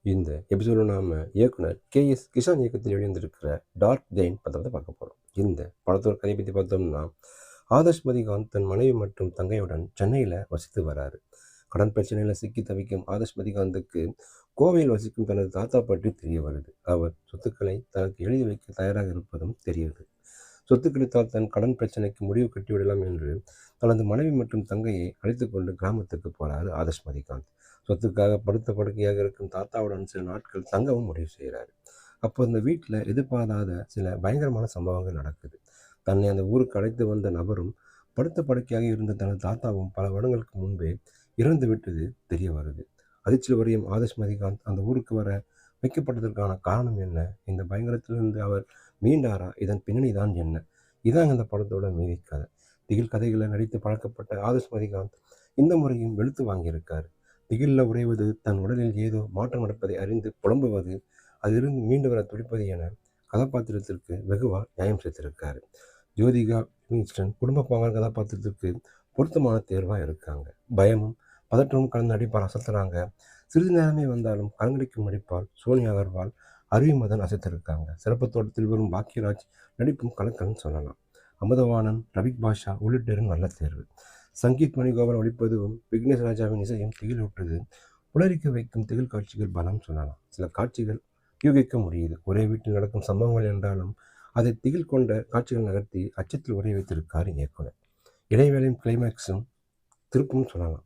இந்த எபிசோட நாம இயக்குனர் கே.எஸ். கிஷான் இயக்கத்தில் வெளிவந்திருக்கிற டார்க் ஜெயின் படத்தை பார்க்க போகிறோம். இந்த படத்தோட கதை பற்றி பார்த்தோம்னா, ஆதர்ஷ் மதிகாந்த் தன் மனைவி மற்றும் தங்கையுடன் சென்னையில் வசித்து வராரு. கடன் பிரச்சனையில் சிக்கி தவிக்கும் ஆதர்ஷ் மதிகாந்துக்கு கோவையில் வசிக்கும் தனது தாத்தா பற்றி தெரிய வருது. அவர் சொத்துக்களை தனக்கு எழுதி வைக்க தயாராக இருப்பதும் தெரியுது. சொத்து கிடைத்தால் தன் கடன் பிரச்சனைக்கு முடிவு கட்டிவிடலாம் என்று தனது மனைவி மற்றும் தங்கையை அழைத்து கொண்டு கிராமத்துக்கு போறாரு ஆதர்ஷ் மதிகாந்த். சொத்துக்காக படுத்த படுக்கையாக இருக்கும் தாத்தாவுடன் சில நாட்கள் தங்கவும் முடிவு செய்கிறாரு. அப்போ இந்த வீட்டில் எதிர்பாராத சில பயங்கரமான சம்பவங்கள் நடக்குது. தன்னை அந்த ஊருக்கு அழைத்து வந்த நபரும் படுத்த படுக்கையாக இருந்த தனது தாத்தாவும் பல வருடங்களுக்கு முன்பே இறந்து விட்டது தெரிய வருது. அதிர்ச்சியில் வரையும் ஆதர்ஷ் மதிகாந்த் அந்த ஊருக்கு வர வைக்கப்பட்டதற்கான காரணம் என்ன? இந்த பயங்கரத்திலிருந்து அவர் மீண்டாரா? இதன் பின்னணி தான் என்ன? இதான் இந்த படத்தோட மீதி கதை. திகில் கதைகளை நடித்து பழக்கப்பட்ட ஆதர்ஷ் மதிகாந்த் இந்த முறையும் வெளுத்து வாங்கியிருக்காரு. திகிலில் உறைவது, தன் உடலில் ஏதோ மாற்றம் நடப்பதை அறிந்து புலம்புவது, அதிலிருந்து மீண்டு வர துடிப்பது என கதாபாத்திரத்திற்கு வெகுவா நியாயம் சேர்த்திருக்காரு. ஜோதிகா விங்ஸ்டன் குடும்ப பாங்கான கதாபாத்திரத்திற்கு பொருத்தமான தேர்வாக இருக்காங்க. பயமும் பதற்றமும் கலந்து நடிப்பால் அசத்துறாங்க. சிறிது நேரமே வந்தாலும் கலங்கடிக்கும் நடிப்பால் சோனியா அகர்வால், அருவிமதன் அசைத்திருக்காங்க. சிறப்பு தோட்டத்தில் வரும் பாக்யராஜ் நடிப்பும் கலக்கல்னு சொல்லலாம். அமுதவாணன், ரவிக் பாஷா உள்ளிட்டோரும் நல்ல தேர்வு. சங்கீத் மணிகோபால் ஒளிப்பதுவும் விக்னேஷ் ராஜாவின் இசையும் திகில் ஊட்டுது. உளறிக்க வைக்கும் திகில் காட்சிகள் பலம் சொல்லலாம். சில காட்சிகள் யூகிக்க முடியுது. ஒரே வீட்டில் நடக்கும் சம்பவங்கள் என்றாலும் அதை திகில் கொண்ட காட்சிகள் நகர்த்தி அச்சத்தில் உரைய வைத்திருக்காரு இயக்குனர். இடைவேளையும் கிளைமேக்ஸும் திருப்பும் சொல்லலாம்.